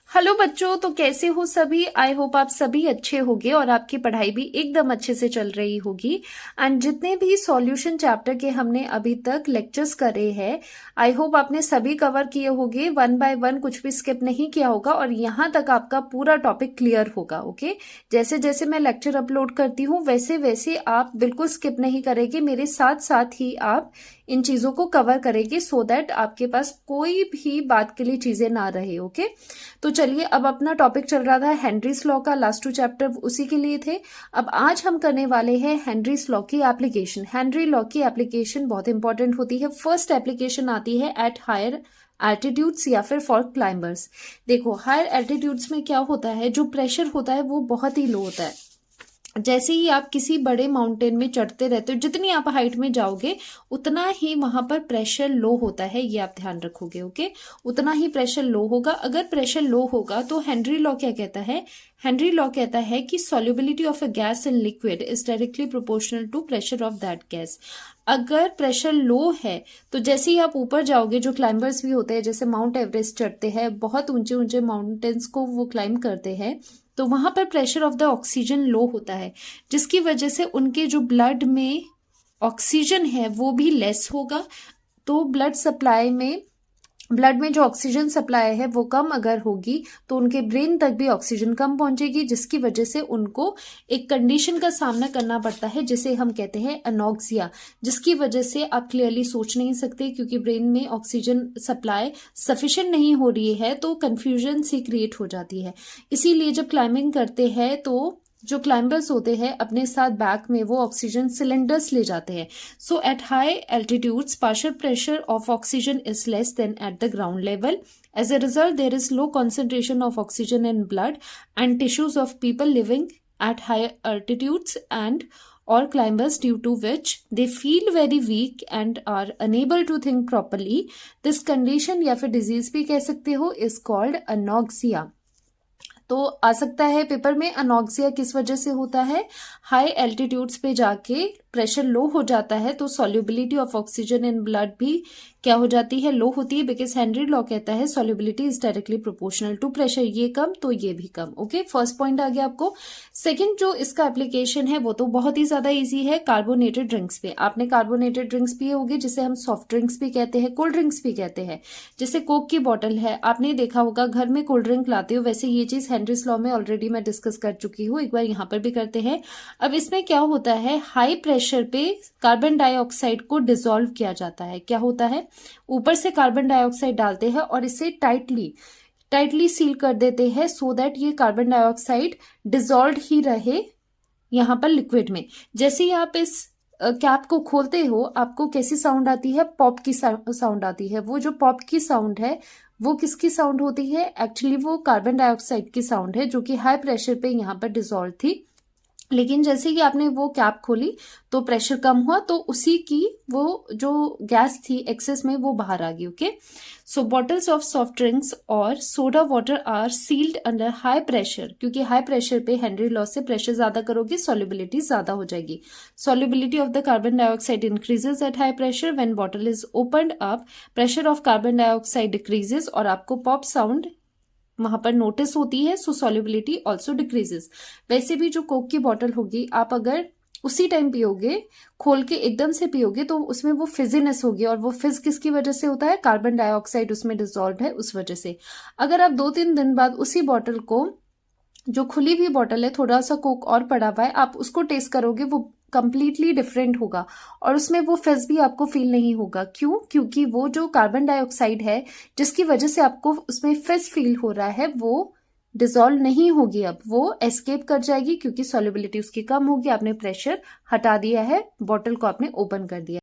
Hello बच्चों, तो कैसे हो सभी। आई होप आप सभी अच्छे होंगे और आपकी पढ़ाई भी एकदम अच्छे से चल रही होगी। एंड जितने भी सॉल्यूशन चैप्टर के हमने अभी तक लेक्चर्स करे हैं, आई होप आपने सभी कवर किए होंगे, वन बाय वन, कुछ भी स्किप नहीं किया होगा और यहाँ तक आपका पूरा टॉपिक क्लियर होगा। ओके, जैसे जैसे मैं लेक्चर अपलोड करती हूँ वैसे वैसे आप बिल्कुल स्किप नहीं करेंगे, मेरे साथ साथ ही आप इन चीजों को कवर करेंगे सो दैट आपके पास कोई भी बात के लिए चीजें ना रहे। ओके, तो चलिए, अब अपना टॉपिक चल रहा था हेनरीज लॉ का, लास्ट टू चैप्टर उसी के लिए थे। अब आज हम करने वाले हैं हेनरीज लॉ की एप्लीकेशन। हेनरी लॉ की एप्लीकेशन बहुत इंपॉर्टेंट होती है। फर्स्ट एप्लीकेशन आती है एट हायर एल्टीट्यूड्स या फिर फॉर क्लाइंबर्स। देखो, हायर एल्टीट्यूड्स में क्या होता है, जो प्रेशर होता है वो बहुत ही लो होता है। जैसे ही आप किसी बड़े माउंटेन में चढ़ते रहते हो, जितनी आप हाइट में जाओगे उतना ही वहां पर प्रेशर लो होता है, ये आप ध्यान रखोगे। ओके, उतना ही प्रेशर लो होगा। अगर प्रेशर लो होगा तो हेनरी लॉ क्या कहता है, हेनरी लॉ कहता है कि solubility of a gas in liquid is directly proportional to pressure of that gas. अगर प्रेशर लो है तो जैसे ही आप ऊपर जाओगे, जो क्लाइंबर्स भी होते हैं, जैसे माउंट एवरेस्ट चढ़ते हैं, बहुत ऊंचे ऊंचे माउंटेन्स को वो क्लाइंब करते हैं, तो वहां पर प्रेशर ऑफ द ऑक्सीजन लो होता है, जिसकी वजह से उनके जो ब्लड में ऑक्सीजन है वो भी लेस होगा। तो ब्लड में जो ऑक्सीजन सप्लाई है वो कम अगर होगी तो उनके ब्रेन तक भी ऑक्सीजन कम पहुंचेगी, जिसकी वजह से उनको एक कंडीशन का सामना करना पड़ता है जिसे हम कहते हैं अनॉक्सिया, जिसकी वजह से आप क्लियरली सोच नहीं सकते, क्योंकि ब्रेन में ऑक्सीजन सप्लाई सफिशिएंट नहीं हो रही है तो कंफ्यूजन सी क्रिएट हो जाती है। इसीलिए जब क्लाइंबिंग करते हैं तो जो क्लाइंबर्स होते हैं अपने साथ बैक में वो ऑक्सीजन सिलेंडर्स ले जाते हैं। So at high altitudes partial pressure of oxygen is less than at the ground level. As a result, there is low concentration of oxygen in blood and tissues of people living at higher altitudes and or climbers, due to which they feel very weak and are unable to think properly. This condition या फिर disease भी कह सकते हो is called anoxia. तो आ सकता है paper में, अनॉक्सिया किस वजह से होता है, हाई एल्टीट्यूड्स पे जाके प्रेशर लो हो जाता है तो solubility of oxygen in blood भी क्या हो जाती है, लो होती है, बिकॉज हेनरी लॉ कहता है solubility is directly proportional to pressure, ये कम तो ये भी कम। ओके, फर्स्ट पॉइंट आ गया आपको। सेकंड जो इसका एप्लीकेशन है वो तो बहुत ही ज्यादा इजी है, कार्बोनेटेड ड्रिंक्स पे। आपने कार्बोनेटेड ड्रिंक्स पिए होंगे, जिसे हम सॉफ्ट ड्रिंक्स भी कहते हैं, कोल्ड ड्रिंक्स भी कहते हैं। जैसे कोक की बॉटल है, आपने देखा होगा घर में कोल्ड ड्रिंक लाते हो, वैसे ये चीज हेनरीज लॉ में ऑलरेडी मैं डिस्कस कर चुकी हूँ, एक बार यहाँ पर भी करते हैं। अब इसमें क्या होता है, हाई प्रेशर पे कार्बन डाइऑक्साइड को डिसॉल्व किया जाता है। क्या होता है, ऊपर से कार्बन डाइऑक्साइड डालते हैं और इसे टाइटली सील कर देते हैं सो दैट ये कार्बन डाइऑक्साइड डिसॉल्व ही रहे यहां पर लिक्विड में। जैसे ही आप इस कैप को खोलते हो आपको कैसी साउंड आती है, पॉप की साउंड आती है। वो जो पॉप की साउंड है वो किसकी साउंड होती है, एक्चुअली वो कार्बन डाइऑक्साइड की साउंड है, जो कि हाई प्रेशर पे यहाँ पर डिसॉल्व थी। लेकिन जैसे ही आपने वो कैप खोली तो प्रेशर कम हुआ तो उसी की वो जो गैस थी एक्सेस में वो बाहर आ गई। Okay, so bottles of soft drinks और soda water are sealed under high pressure, क्योंकि हाई प्रेशर पे हेनरी लॉ से प्रेशर ज्यादा करोगे सॉल्युबिलिटी ज्यादा हो जाएगी। Solubility of the carbon dioxide increases at high pressure, when bottle is opened up pressure of carbon dioxide decreases, और आपको पॉप साउंड वहां पर नोटिस होती है, सो सॉल्युबिलिटी ऑल्सो डिक्रीजेस। वैसे भी जो कोक की बॉटल होगी, आप अगर उसी टाइम पियोगे, खोल के एकदम से पियोगे, तो उसमें वो फिजीनेस होगी, और वो फिज किसकी वजह से होता है, कार्बन डाइऑक्साइड उसमें डिसॉल्व है उस वजह से। अगर आप 2-3 दिन बाद उसी बॉटल को, जो खुली हुई बॉटल है, थोड़ा सा कोक और पड़ा हुआ है, आप उसको टेस्ट करोगे, वो कंप्लीटली डिफरेंट होगा और उसमें वो फिज भी आपको फील नहीं होगा। क्यों, क्योंकि वो जो कार्बन डाइऑक्साइड है जिसकी वजह से आपको उसमें फिज फील हो रहा है वो डिसॉल्व नहीं होगी, अब वो एस्केप कर जाएगी, क्योंकि सॉल्युबिलिटी उसकी कम होगी, आपने प्रेशर हटा दिया है, बॉटल को आपने ओपन कर दिया।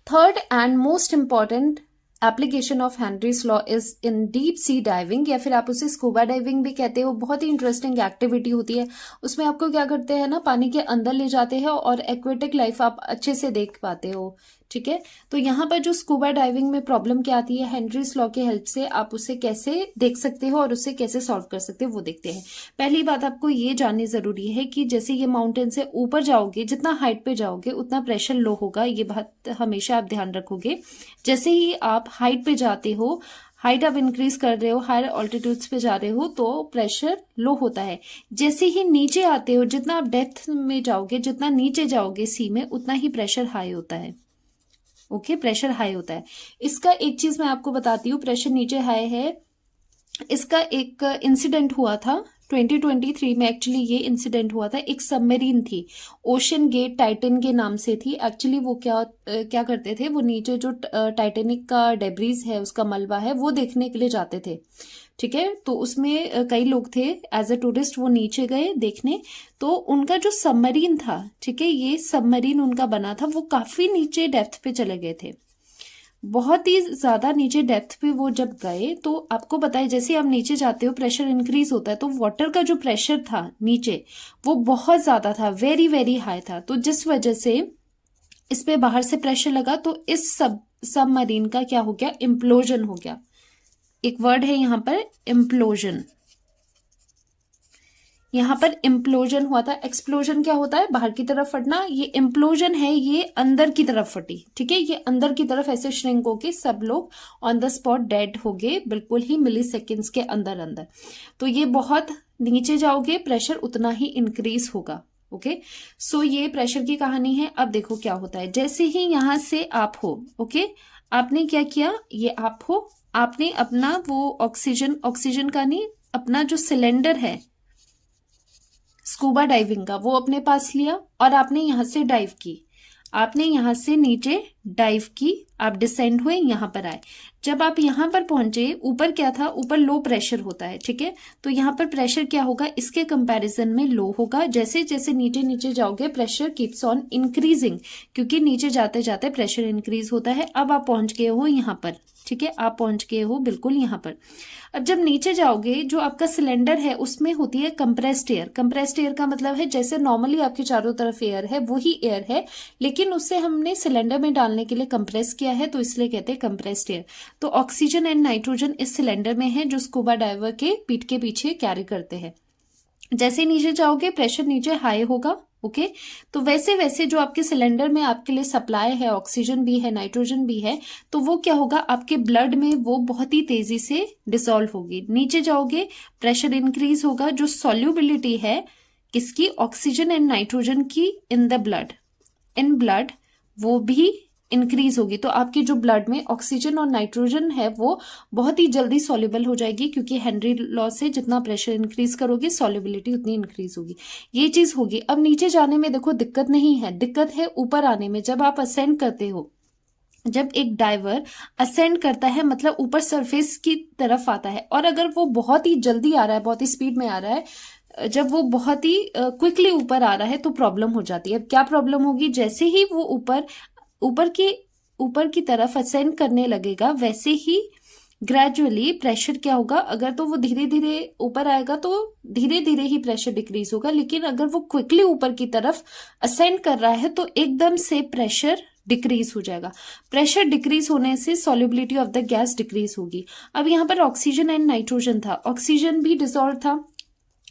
Third and most important application of Henry's law is in deep sea diving, या फिर आप उसे स्कूबा डाइविंग भी कहते हो। बहुत ही इंटरेस्टिंग एक्टिविटी होती है, उसमें आपको क्या करते हैं ना, पानी के अंदर ले जाते हैं और एक्वेटिक लाइफ आप अच्छे से देख पाते हो। ठीक है, तो यहाँ पर जो स्कूबा डाइविंग में प्रॉब्लम क्या आती है, हेनरीज लॉ के हेल्प से आप उसे कैसे देख सकते हो और उसे कैसे सॉल्व कर सकते हो वो देखते हैं। पहली बात आपको ये जाननी जरूरी है कि जैसे ये माउंटेन से ऊपर जाओगे, जितना हाइट पे जाओगे उतना प्रेशर लो होगा, ये बात हमेशा आप ध्यान रखोगे। जैसे ही आप हाइट पे जाते हो, हाइट आप इंक्रीज कर रहे हो, हायर ऑल्टीट्यूड्स पे जा रहे हो तो प्रेशर लो होता है। जैसे ही नीचे आते हो, जितना आप डेप्थ में जाओगे, जितना नीचे जाओगे सी में, उतना ही प्रेशर हाई होता है। ओके, प्रेशर हाई होता है। इसका एक चीज मैं आपको बताती हूँ, प्रेशर नीचे हाई है, इसका एक इंसिडेंट हुआ था 2023 में। एक्चुअली ये इंसिडेंट हुआ था, एक सबमरीन थी, ओशन गेट टाइटन के नाम से थी। एक्चुअली वो क्या करते थे, वो नीचे जो टाइटेनिक का डेब्रीज है, उसका मलबा है, वो देखने के लिए जाते थे। ठीक है, तो उसमें कई लोग थे एज अ टूरिस्ट, वो नीचे गए देखने। तो उनका जो सबमरीन था, ठीक है, ये सबमरीन उनका बना था, वो काफी नीचे डेप्थ पे चले गए थे, बहुत ही ज्यादा नीचे डेप्थ पे वो जब गए। तो आपको पता है, जैसे आप नीचे जाते हो प्रेशर इंक्रीज होता है, तो वाटर का जो प्रेशर था नीचे, वो बहुत ज्यादा था, वेरी वेरी हाई था। तो जिस वजह से इस पे बाहर से प्रेशर लगा, तो इस सबमरीन का क्या हो गया, इम्प्लोजन हो गया। एक वर्ड है यहाँ पर, इम्प्लोजन। यहाँ पर इम्प्लोजन हुआ था। एक्सप्लोजन क्या होता है, बाहर की तरफ फटना, ये इम्प्लोजन है, ये अंदर की तरफ फटी। ठीक है, ये अंदर की तरफ ऐसे श्रिंक होके सब लोग ऑन द स्पॉट डेड हो गए, बिल्कुल ही मिली सेकेंड्स के अंदर अंदर। तो ये बहुत नीचे जाओगे, प्रेशर उतना ही इंक्रीज होगा। ओके, सो ये प्रेशर की कहानी है। अब देखो क्या होता है, जैसे ही यहां से आप हो, ओके, आपने क्या किया, ये आप हो, आपने अपना वो ऑक्सीजन का नहीं, अपना जो सिलेंडर है स्कूबा डाइविंग का, वो अपने पास लिया और आपने यहां से डाइव की। आपने यहां से नीचे डाइव की, आप डिसेंड हुए, यहां पर आए। जब आप यहां पर पहुंचे, ऊपर क्या था, ऊपर लो प्रेशर होता है। ठीक है, तो यहां पर प्रेशर क्या होगा, इसके कंपैरिजन में लो होगा। जैसे जैसे नीचे नीचे जाओगे, प्रेशर कीप्स ऑन इंक्रीजिंग, क्योंकि नीचे जाते जाते प्रेशर इंक्रीज होता है। अब आप पहुंच गए हो यहां पर। ठीक है, आप पहुंच गए हो बिल्कुल यहां पर। अब जब नीचे जाओगे, जो आपका सिलेंडर है उसमें होती है कंप्रेस्ड एयर। कंप्रेस्ड एयर का मतलब है, जैसे नॉर्मली आपके चारों तरफ एयर है, वही एयर है, लेकिन उससे हमने सिलेंडर में डालने के लिए कंप्रेस किया है, तो इसलिए कहते हैं कंप्रेस्ड एयर। तो ऑक्सीजन एंड नाइट्रोजन इस सिलेंडर में है, जो स्कूबा डाइवर के पीठ के पीछे कैरी करते हैं। जैसे नीचे जाओगे, प्रेशर नीचे हाई होगा। ओके, तो वैसे वैसे जो आपके सिलेंडर में आपके लिए सप्लाई है, ऑक्सीजन भी है, नाइट्रोजन भी है, तो वो क्या होगा, आपके ब्लड में वो बहुत ही तेजी से डिसॉल्व होगी। नीचे जाओगे, प्रेशर इंक्रीज होगा, जो सॉल्युबिलिटी है किसकी, ऑक्सीजन एंड नाइट्रोजन की इन द ब्लड, इन ब्लड, वो भी इंक्रीज होगी। तो आपके जो ब्लड में ऑक्सीजन और नाइट्रोजन है, वो बहुत ही जल्दी सॉल्युबल हो जाएगी, क्योंकि हेनरी लॉ से जितना प्रेशर इंक्रीज करोगे, सॉल्युबिलिटी उतनी इंक्रीज होगी। ये चीज होगी। अब नीचे जाने में देखो दिक्कत नहीं है, दिक्कत है ऊपर आने में। जब आप असेंड करते हो, जब एक डाइवर असेंड करता है, मतलब ऊपर सरफेस की तरफ आता है, और अगर वो बहुत ही जल्दी आ रहा है, बहुत ही स्पीड में आ रहा है, जब वो बहुत ही क्विकली ऊपर आ रहा है, तो प्रॉब्लम हो जाती है। अब क्या प्रॉब्लम होगी, जैसे ही वो ऊपर की तरफ असेंड करने लगेगा, वैसे ही ग्रेजुअली प्रेशर क्या होगा, अगर तो वो धीरे धीरे ऊपर आएगा तो धीरे धीरे ही प्रेशर डिक्रीज होगा, लेकिन अगर वो क्विकली ऊपर की तरफ असेंड कर रहा है, तो एकदम से प्रेशर डिक्रीज हो जाएगा। प्रेशर डिक्रीज होने से solubility of the gas decrease होगी। अब यहाँ पर ऑक्सीजन एंड नाइट्रोजन था, ऑक्सीजन भी डिसॉल्व था,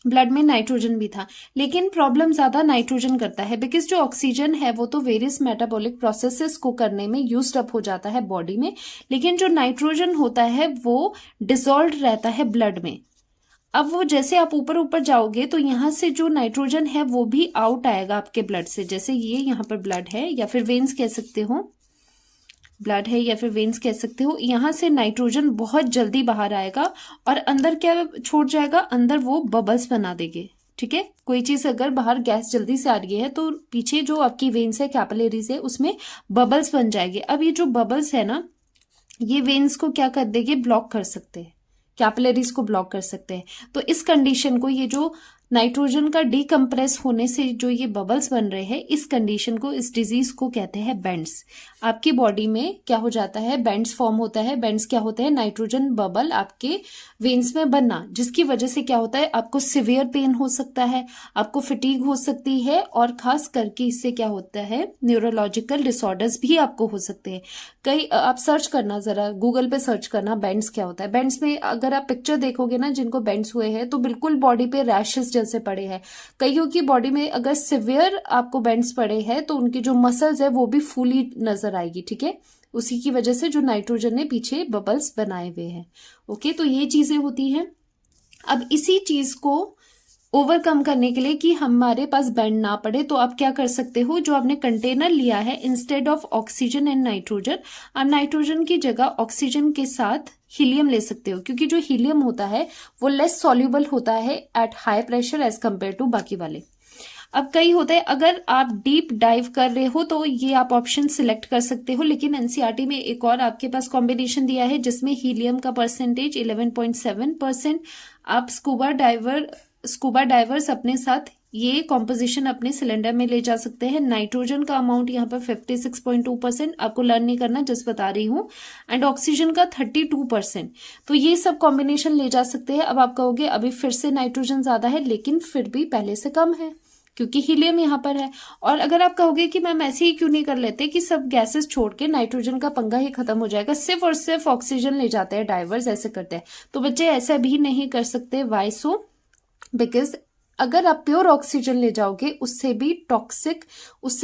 ब्लड में नाइट्रोजन भी था, लेकिन प्रॉब्लम ज्यादा नाइट्रोजन करता है, बिकॉज जो ऑक्सीजन है वो तो वेरियस मेटाबॉलिक प्रोसेसेस को करने में यूज्ड अप हो जाता है बॉडी में, लेकिन जो नाइट्रोजन होता है वो डिसॉल्व रहता है ब्लड में। अब वो जैसे आप ऊपर ऊपर जाओगे, तो यहाँ से जो नाइट्रोजन है वो भी आउट आएगा आपके ब्लड से। जैसे ये यहाँ पर ब्लड है, या फिर वेन्स कह सकते हो, ब्लड है या फिर वेन्स कह सकते हो, यहां से नाइट्रोजन बहुत जल्दी बाहर आएगा और अंदर क्या छोड़ जाएगा, अंदर वो बबल्स बना देंगे। ठीक है, कोई चीज अगर बाहर गैस जल्दी से आ रही है, तो पीछे जो आपकी वेन्स है, कैपिलरीज है, उसमें बबल्स बन जाएंगे। अब ये जो बबल्स है ना, ये वेन्स को क्या कर देंगे, ब्लॉक कर सकते हैं, कैपिलरीज को ब्लॉक कर सकते हैं। तो इस कंडीशन को, ये जो नाइट्रोजन का डीकम्प्रेस होने से जो ये बबल्स बन रहे हैं, इस कंडीशन को, इस डिजीज को कहते हैं बेंड्स। आपकी बॉडी में क्या हो जाता है, बेंड्स फॉर्म होता है। बेंड्स क्या होते हैं, नाइट्रोजन बबल आपके वेन्स में बनना, जिसकी वजह से क्या होता है, आपको सिवियर पेन हो सकता है, आपको फिटीग हो सकती है, और खास करके इससे क्या होता है, न्यूरोलॉजिकल डिसऑर्डर्स भी आपको हो सकते हैं। कई आप सर्च करना, जरा गूगल पे सर्च करना, बेंड्स क्या होता है। बेंड्स में अगर आप पिक्चर देखोगे ना, जिनको बेंड्स हुए हैं, तो बिल्कुल बॉडी पे रैशेस जैसे पड़े हैं। कईयों की बॉडी में अगर सिवियर आपको बेंड्स पड़े हैं, तो उनकी जो मसल्स है वो भी फूली नजर आएगी। ठीक है, उसी की वजह से जो नाइट्रोजन ने पीछे बबल्स बनाए हुए हैं। ओके, तो ये चीजें होती हैं। अब इसी चीज को ओवरकम करने के लिए कि हमारे पास बेंड ना पड़े, तो आप क्या कर सकते हो, जो आपने कंटेनर लिया है, instead of oxygen and nitrogen, आप नाइट्रोजन की जगह ऑक्सीजन के साथ हीलियम ले सकते हो, क्योंकि जो हीलियम होता है वो लेस सॉल्युबल होता है at high pressure as compare to बाकी वाले। अब कई होते हैं, अगर आप डीप डाइव कर रहे हो तो ये आप ऑप्शन सिलेक्ट कर सकते हो, लेकिन एनसीईआरटी में एक और आपके पास कॉम्बिनेशन दिया है जिसमें हीलियम का परसेंटेज 11.7%। आप स्कूबा डाइवर्स अपने साथ ये कॉम्पोजिशन अपने सिलेंडर में ले जा सकते हैं। नाइट्रोजन का अमाउंट यहाँ पर 56.2%, आपको लर्न नहीं करना, जस्ट बता रही हूँ, एंड ऑक्सीजन का 32%। तो ये सब कॉम्बिनेशन ले जा सकते हैं। अब आप कहोगे अभी फिर से नाइट्रोजन ज्यादा है, लेकिन फिर भी पहले से कम है क्योंकि हीलियम यहाँ पर है। और अगर आप कहोगे कि मैम ऐसे ही क्यों नहीं कर लेते कि सब गैसेस छोड़ के नाइट्रोजन का पंगा ही खत्म हो जाएगा, सिर्फ और सिर्फ ऑक्सीजन ले जाते हैं डाइवर्स, ऐसे करते हैं, तो बच्चे ऐसा भी नहीं कर सकते। Y so? बिकॉज अगर आप प्योर ऑक्सीजन ले जाओगे उससे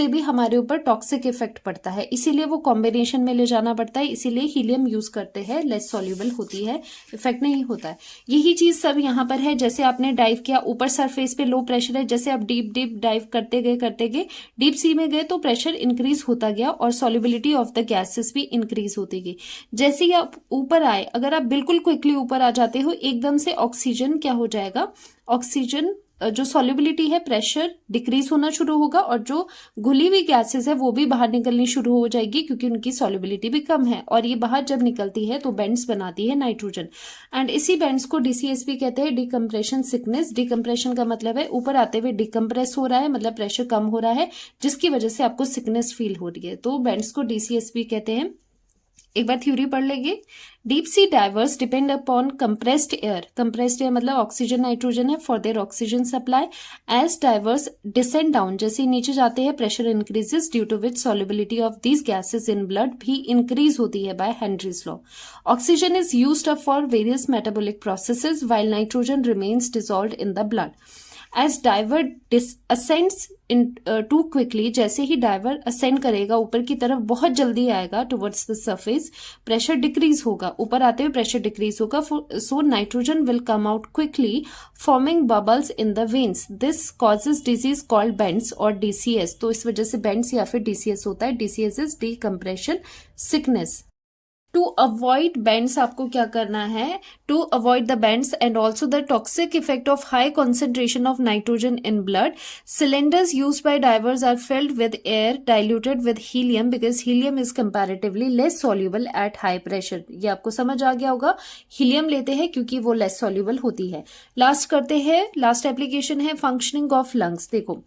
भी हमारे ऊपर टॉक्सिक इफेक्ट पड़ता है, इसीलिए वो कॉम्बिनेशन में ले जाना पड़ता है, इसीलिए हीलियम यूज करते हैं, लेस सॉल्युबल होती है, इफेक्ट नहीं होता है। यही चीज सब यहाँ पर है। जैसे आपने डाइव किया, ऊपर सरफेस पे लो प्रेशर है, जैसे आप डीप डाइव करते गए डीप सी में गए तो प्रेशर इंक्रीज होता गया और सॉल्युबिलिटी ऑफ द गैसेस भी इंक्रीज होती गई। जैसे ही आप ऊपर आए, अगर आप बिल्कुल क्विकली ऊपर आ जाते हो, एकदम से ऑक्सीजन क्या हो जाएगा, ऑक्सीजन जो सॉल्युबिलिटी है, प्रेशर डिक्रीज होना शुरू होगा और जो घुली हुई गैसेस है वो भी बाहर निकलनी शुरू हो जाएगी, क्योंकि उनकी सॉल्युबिलिटी भी कम है, और ये बाहर जब निकलती है तो बेंड्स बनाती है नाइट्रोजन, एंड इसी बेंड्स को डीसीएसपी कहते हैं, डिकम्प्रेशन सिकनेस। डिकम्प्रेशन का मतलब है ऊपर आते हुए डिकम्प्रेस हो रहा है, मतलब प्रेशर कम हो रहा है, जिसकी वजह से आपको सिकनेस फील हो रही है, तो बेंड्स को डीसीएसपी कहते हैं। एक बार थ्योरी पढ़ लेंगे। Deep sea divers depend upon compressed air. Compressed air मतलब ऑक्सीजन नाइट्रोजन है, for their oxygen supply. As divers descend down, जैसे नीचे जाते हैं pressure increases, due to which solubility of these gases in blood भी increase होती है by Henry's law. Oxygen is used up for various metabolic processes while nitrogen remains dissolved in the blood. As diver ascends too quickly, जैसे ही driver ascend करेगा ऊपर की तरफ, बहुत जल्दी आएगा towards the surface, pressure decrease होगा, ऊपर आते हुए प्रेशर डिक्रीज होगा, so nitrogen will come out quickly forming bubbles in the veins. This causes disease called bends और डीसीएस। तो इस वजह से बेंड्स या फिर डीसीएस होता है। DCS is decompression sickness. To avoid bends आपको क्या करना है, to avoid the bends and also the toxic effect of high concentration of nitrogen in blood, cylinders used by divers are filled with air diluted with helium, because helium is comparatively less soluble at high pressure. ये आपको समझ आ गया होगा, helium लेते हैं क्योंकि वो less soluble होती है। लास्ट करते हैं, लास्ट एप्लीकेशन है फंक्शनिंग ऑफ लंग्स। देखो,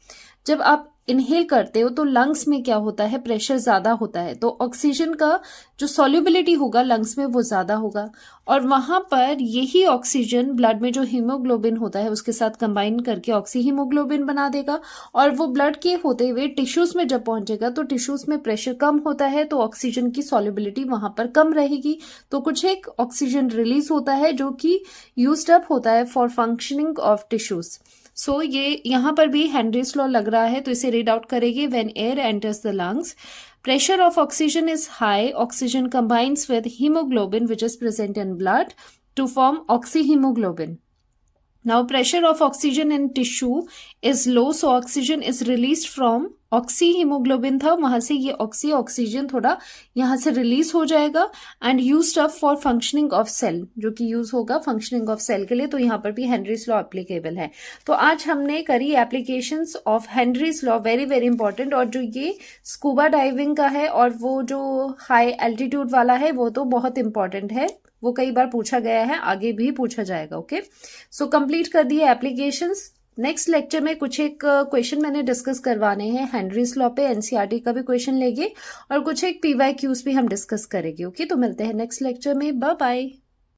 जब आप इनहेल करते हो तो लंग्स में क्या होता है, प्रेशर ज्यादा होता है, तो ऑक्सीजन का जो सॉल्युबिलिटी होगा लंग्स में वो ज्यादा होगा, और वहां पर यही ऑक्सीजन ब्लड में जो हीमोग्लोबिन होता है उसके साथ कंबाइन करके ऑक्सी हीमोग्लोबिन बना देगा, और वो ब्लड के होते हुए टिश्यूज में जब पहुंचेगा तो टिश्यूज में प्रेशर कम होता है, तो ऑक्सीजन की सॉल्युबिलिटी वहां पर कम रहेगी, तो कुछ एक ऑक्सीजन रिलीज होता है जो कि यूज्ड अप होता है फॉर फंक्शनिंग ऑफ टिश्यूज। सो ये यहाँ पर भी हेनरीज लॉ लग रहा है, तो इसे रीड आउट करेंगे। When air enters the lungs, pressure of oxygen is high, oxygen combines with hemoglobin which is present in blood to form oxyhemoglobin. Now pressure of oxygen in tissue is low, so oxygen is released from oxy haemoglobin था, वहां से ये oxygen थोड़ा यहां से release हो जाएगा and used up for functioning of cell, जो कि यूज होगा फंक्शनिंग ऑफ सेल के लिए, तो यहाँ पर भी हेनरीज लॉ एप्लीकेबल है। तो आज हमने करी applications of Henry's law, very very important, और जो ये स्कूबा डाइविंग का है और वो जो हाई एल्टीट्यूड वाला है वो तो बहुत इंपॉर्टेंट है, वो कई बार पूछा गया है, आगे भी पूछा जाएगा। ओके, सो कंप्लीट कर दिए एप्लीकेशंस। नेक्स्ट लेक्चर में कुछ एक क्वेश्चन मैंने डिस्कस करवाने हैं हेनरीज लॉ पे, एनसीईआरटी का भी क्वेश्चन लेंगे और कुछ एक पीवाईक्यूज भी हम डिस्कस करेंगे। ओके, तो मिलते हैं नेक्स्ट लेक्चर में, बाय बाय।